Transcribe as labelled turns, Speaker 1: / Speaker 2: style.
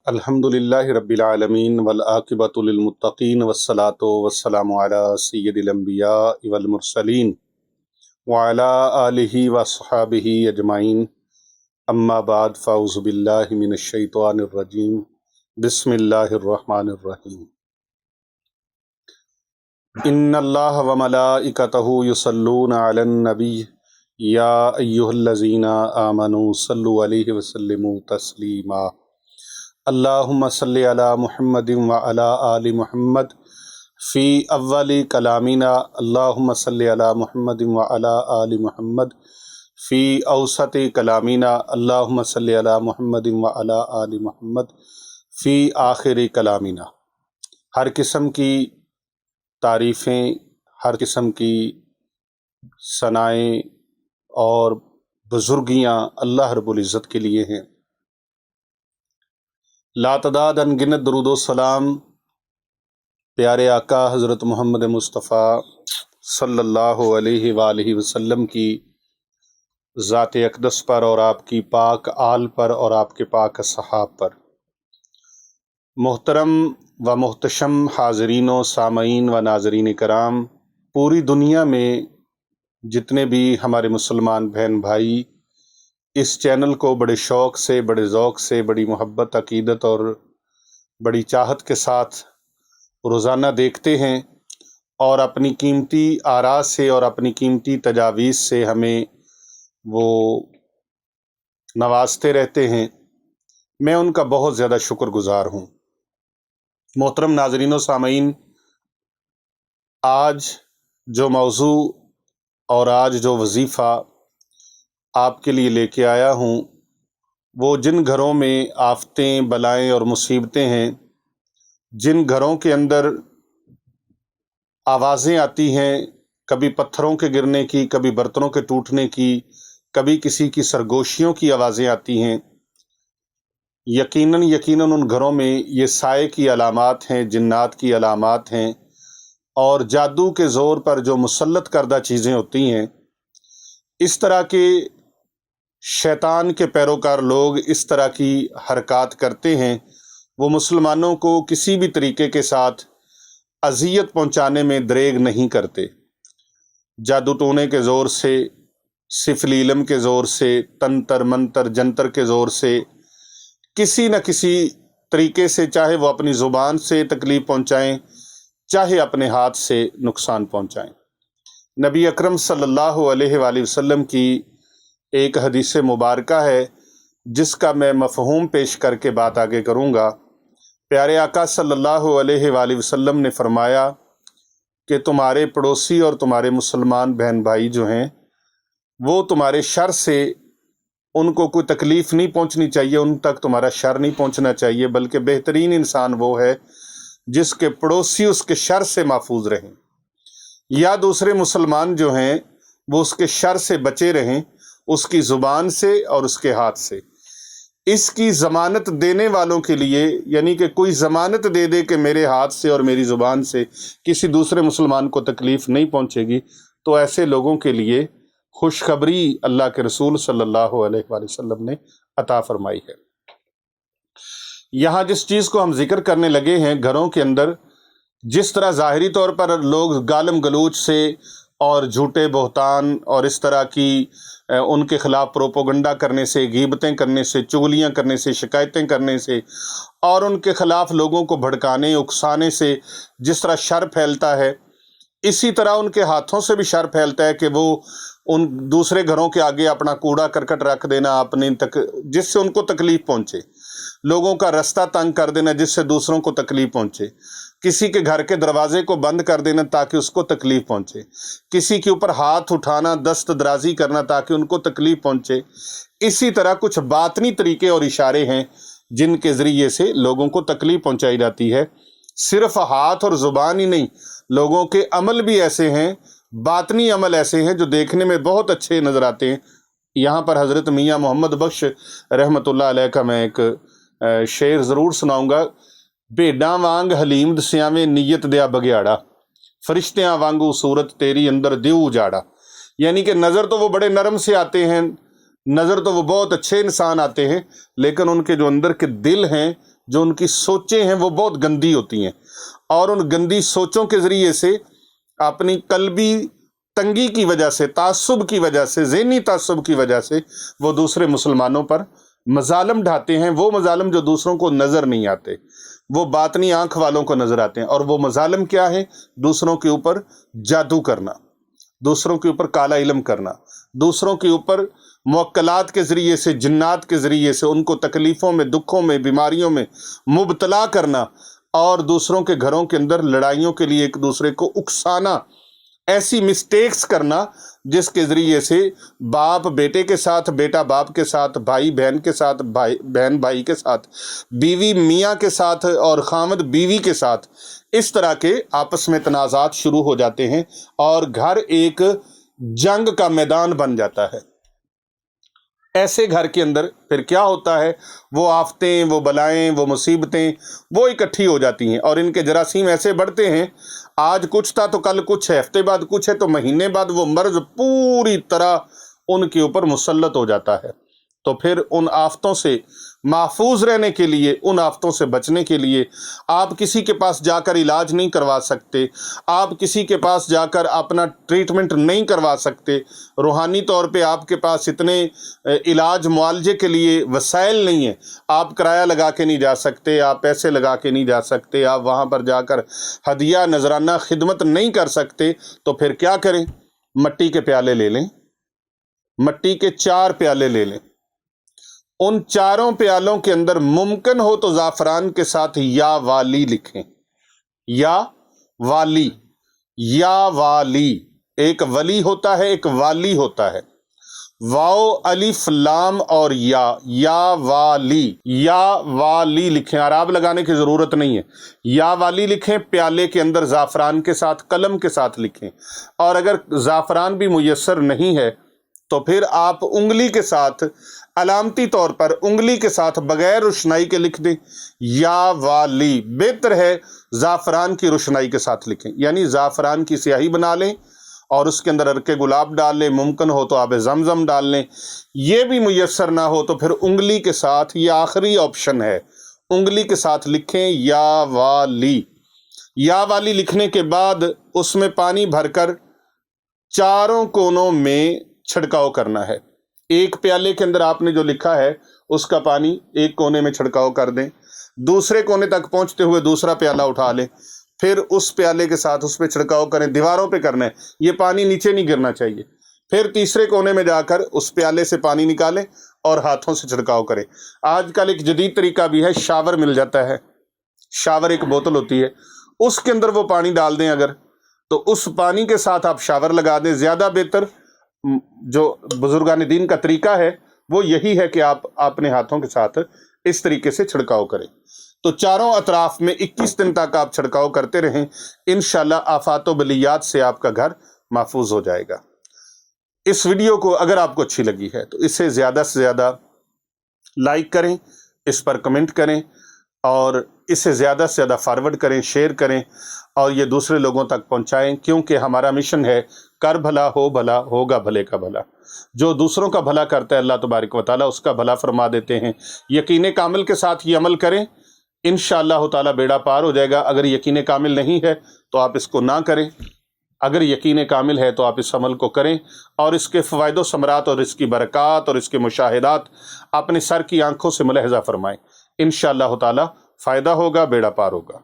Speaker 1: الحمدللہ رب العالمین والعاقبۃ للمتقین والصلاۃ والسلام علی سید الانبیاء والمرسلین وعلی آلہ وصحابہ اجمعین، اما بعد فاعوذ باللہ من الشیطان الرجیم، بسم اللہ الرحمن الرحیم۔ ان اللہ وملائکتہ یصلون علی النبی یا ایھا الذین آمنوا صلوا علیہ وسلموا تسلیما۔ اللہم صلی علی محمد وعلی آل محمد فی اول کلامنا، اللہم صلی علی محمد وعلی آل محمد فی اوسط کلامنا، اللہم صلی علی محمد وعلی آل محمد فی آخر کلامنا۔ ہر قسم کی تعریفیں، ہر قسم کی ثنائیں اور بزرگیاں اللہ رب العزت کے لیے ہیں۔ لاتعداد انگنت درود و سلام پیارے آقا حضرت محمد مصطفیٰ صلی اللہ علیہ وآلہ وسلم کی ذات اقدس پر اور آپ کی پاک آل پر اور آپ کے پاک اصحاب پر۔ محترم و محتشم حاضرین و سامعین و ناظرین کرام، پوری دنیا میں جتنے بھی ہمارے مسلمان بہن بھائی اس چینل کو بڑے شوق سے، بڑے ذوق سے، بڑی محبت، عقیدت اور بڑی چاہت کے ساتھ روزانہ دیکھتے ہیں اور اپنی قیمتی آراء سے اور اپنی قیمتی تجاویز سے ہمیں وہ نوازتے رہتے ہیں، میں ان کا بہت زیادہ شکر گزار ہوں۔ محترم ناظرین و سامعین، آج جو موضوع اور آج جو وظیفہ آپ کے لیے لے کے آیا ہوں، وہ جن گھروں میں آفتیں، بلائیں اور مصیبتیں ہیں، جن گھروں کے اندر آوازیں آتی ہیں، کبھی پتھروں کے گرنے کی، کبھی برتنوں کے ٹوٹنے کی، کبھی کسی کی سرگوشیوں کی آوازیں آتی ہیں، یقیناً ان گھروں میں یہ سائے کی علامات ہیں، جنات کی علامات ہیں، اور جادو کے زور پر جو مسلط کردہ چیزیں ہوتی ہیں۔ اس طرح کے شیطان کے پیروکار لوگ اس طرح کی حرکات کرتے ہیں، وہ مسلمانوں کو کسی بھی طریقے کے ساتھ اذیت پہنچانے میں دریغ نہیں کرتے۔ جادو ٹونے کے زور سے، سفل علم کے زور سے، تنتر منتر جنتر کے زور سے، کسی نہ کسی طریقے سے، چاہے وہ اپنی زبان سے تکلیف پہنچائیں، چاہے اپنے ہاتھ سے نقصان پہنچائیں۔ نبی اکرم صلی اللہ علیہ وآلہ وسلم کی ایک حدیث مبارکہ ہے جس کا میں مفہوم پیش کر کے بات آگے کروں گا۔ پیارے آقا صلی اللہ علیہ وآلہ وسلم نے فرمایا کہ تمہارے پڑوسی اور تمہارے مسلمان بہن بھائی جو ہیں، وہ تمہارے شر سے، ان کو کوئی تکلیف نہیں پہنچنی چاہیے، ان تک تمہارا شر نہیں پہنچنا چاہیے، بلکہ بہترین انسان وہ ہے جس کے پڑوسی اس کے شر سے محفوظ رہیں، یا دوسرے مسلمان جو ہیں وہ اس کے شر سے بچے رہیں، اس کی زبان سے اور اس کے ہاتھ سے۔ اس کی ضمانت دینے والوں کے لیے، یعنی کہ کوئی ضمانت دے دے کہ میرے ہاتھ سے اور میری زبان سے کسی دوسرے مسلمان کو تکلیف نہیں پہنچے گی، تو ایسے لوگوں کے لیے خوشخبری اللہ کے رسول صلی اللہ علیہ وآلہ وسلم نے عطا فرمائی ہے۔ یہاں جس چیز کو ہم ذکر کرنے لگے ہیں، گھروں کے اندر جس طرح ظاہری طور پر لوگ گالم گلوچ سے اور جھوٹے بہتان اور اس طرح کی ان کے خلاف پروپوگنڈا کرنے سے، غیبتیں کرنے سے، چغلیاں کرنے سے، شکایتیں کرنے سے اور ان کے خلاف لوگوں کو بھڑکانے، اکسانے سے جس طرح شر پھیلتا ہے، اسی طرح ان کے ہاتھوں سے بھی شر پھیلتا ہے کہ وہ ان دوسرے گھروں کے آگے اپنا کوڑا کرکٹ رکھ دینا، جس سے ان کو تکلیف پہنچے، لوگوں کا رستہ تنگ کر دینا جس سے دوسروں کو تکلیف پہنچے، کسی کے گھر کے دروازے کو بند کر دینا تاکہ اس کو تکلیف پہنچے، کسی کے اوپر ہاتھ اٹھانا، دست درازی کرنا تاکہ ان کو تکلیف پہنچے۔ اسی طرح کچھ باطنی طریقے اور اشارے ہیں جن کے ذریعے سے لوگوں کو تکلیف پہنچائی جاتی ہے۔ صرف ہاتھ اور زبان ہی نہیں، لوگوں کے عمل بھی ایسے ہیں، باطنی عمل ایسے ہیں جو دیکھنے میں بہت اچھے نظر آتے ہیں۔ یہاں پر حضرت میاں محمد بخش رحمۃ اللہ علیہ کا میں ایک شعر ضرور سناؤں گا۔ بھیڈاں وانگ حلیم دسیاویں نیت دیا بگیاڑا، فرشتیاں وانگو صورت تیری اندر دیو اجاڑا۔ یعنی کہ نظر تو وہ بڑے نرم سے آتے ہیں، نظر تو وہ بہت اچھے انسان آتے ہیں، لیکن ان کے جو اندر کے دل ہیں जो उनकी सोचें हैं वो बहुत गंदी होती हैं, और उन गंदी सोचों के ज़रिए से अपनी कल्बी तंगी की वजह से, तासुब की वजह से, ज़हनी तासुब की वजह से वो दूसरे मुसलमानों पर मजालम ढाते हैं। वो मजालम जो दूसरों को नज़र नहीं आते, वो बातनी आंख वालों को नज़र आते हैं। और वो मजालम क्या है? दूसरों के ऊपर जादू करना, दूसरों के ऊपर काला इल्म करना, दूसरों के ऊपर मुअक्कलात के ज़रिए से, जिन्नात के ज़रिए से उनको तकलीफ़ों में, दुखों में, बीमारियों में मुब्तला करना, और दूसरों के घरों के अंदर लड़ाइयों के लिए एक दूसरे को उकसाना, ऐसी मिस्टेक्स करना जिसके ज़रिए से बाप बेटे के साथ, बेटा बाप के साथ, भाई बहन के साथ, बहन भाई के साथ, बीवी मियाँ के साथ और खामद बीवी के साथ इस तरह के आपस में तनाज़ात शुरू हो जाते हैं और घर एक जंग का मैदान बन जाता है। ऐसे घर के अंदर फिर क्या होता है? वो आफतें, वो बलाएं, वो मुसीबतें वो इकट्ठी हो जाती हैं और इनके जरासीम ऐसे बढ़ते हैं, आज कुछ था तो कल कुछ है, हफ्ते बाद कुछ है तो महीने बाद वो मर्ज पूरी तरह उनके ऊपर मुसल्लत हो जाता है। तो फिर उन आफतों से महफूज रहने के लिए, उन आफतों से बचने के लिए आप किसी के पास जाकर इलाज नहीं करवा सकते, आप किसी के पास जाकर अपना ट्रीटमेंट नहीं करवा सकते। रूहानी तौर पे आपके पास इतने इलाज मुआलजे के लिए वसाइल नहीं है, आप किराया लगा के नहीं जा सकते, आप पैसे लगा के नहीं जा सकते, आप वहाँ पर जाकर हदिया नजराना खिदमत नहीं कर सकते। तो फिर क्या करें? मट्टी के प्याले ले लें, मट्टी के 4 प्याले ले लें। उन चारों प्यालों के अंदर मुमकिन हो तो ज़ाफ़रान के साथ या वाली लिखें, या वाली, या वाली। एक वली होता है, एक वाली होता है। वाओ अलिफ लाम और या वाली, या वाली लिखें, अराब लगाने की ज़रूरत नहीं है। या वाली लिखें, प्याले के अंदर ज़ाफ़रान के साथ, कलम के साथ लिखें। और अगर ज़ाफ़रान भी मुयस्सर नहीं है तो फिर आप उंगली के साथ, अलामती तौर पर उंगली के साथ बगैर रुशनाई के लिख दें, या वाली। बेहतर है ज़ाफ़रान की रुशनाई के साथ लिखें, यानी ज़ाफ़रान की स्याही बना लें और उसके अंदर अरके गुलाब डाल लें, मुमकिन हो तो आब ज़मज़म डाल लें। ये भी मुयस्सर ना हो तो फिर उंगली के साथ, ये आखिरी ऑप्शन है, उंगली के साथ लिखें या वाली। या वाली लिखने के बाद उसमें पानी भरकर चारों कोनों में छिड़काव करना है। एक प्याले के अंदर आपने जो लिखा है उसका पानी एक कोने में छिड़काव कर दें, दूसरे कोने तक पहुंचते हुए दूसरा प्याला उठा लें, फिर उस प्याले के साथ उस पर छिड़काव करें। दीवारों पे करना है, ये पानी नीचे नहीं गिरना चाहिए। फिर तीसरे कोने में जाकर उस प्याले से पानी निकालें और हाथों से छिड़काव करें। आजकल एक जदीद तरीका भी है, शावर मिल जाता है, शावर एक बोतल होती है, उसके अंदर वो पानी डाल दें अगर, तो उस पानी के साथ आप शावर लगा दें। ज़्यादा बेहतर जो बुजुर्गान दीन का तरीका है वो यही है कि आप अपने हाथों के साथ इस तरीके से छिड़काव करें। तो चारों अतराफ में 21 दिन तक आप छिड़काव करते रहें, इंशाल्लाह आफात व बलियात से आपका घर महफूज हो जाएगा। इस वीडियो को अगर आपको अच्छी लगी है तो इसे ज़्यादा से ज़्यादा लाइक करें, इस पर कमेंट करें और इसे ज़्यादा से ज़्यादा फॉरवर्ड करें, शेयर करें और ये दूसरे लोगों तक पहुंचाएं, क्योंकि हमारा मिशन है कर भला हो भला, होगा भले का भला। जो दूसरों का भला करता है अल्लाह तबारक व तआला उसका भला फरमा देते हैं। यकीन कामिल के साथ ये अमल करें, इंशाअल्लाह ताला बेड़ा पार हो जाएगा। अगर यकीन कामिल नहीं है तो आप इसको ना करें, अगर यकीन कामिल है तो आप इस अमल को करें और इसके फ़वाइद व समरात और इसकी बरक़ात और इसके मुशाहिदात अपने सर की आंखों से मुलाहज़ा फरमाएं। इंशाअल्लाह ताला फ़ायदा होगा, बेड़ा पार होगा।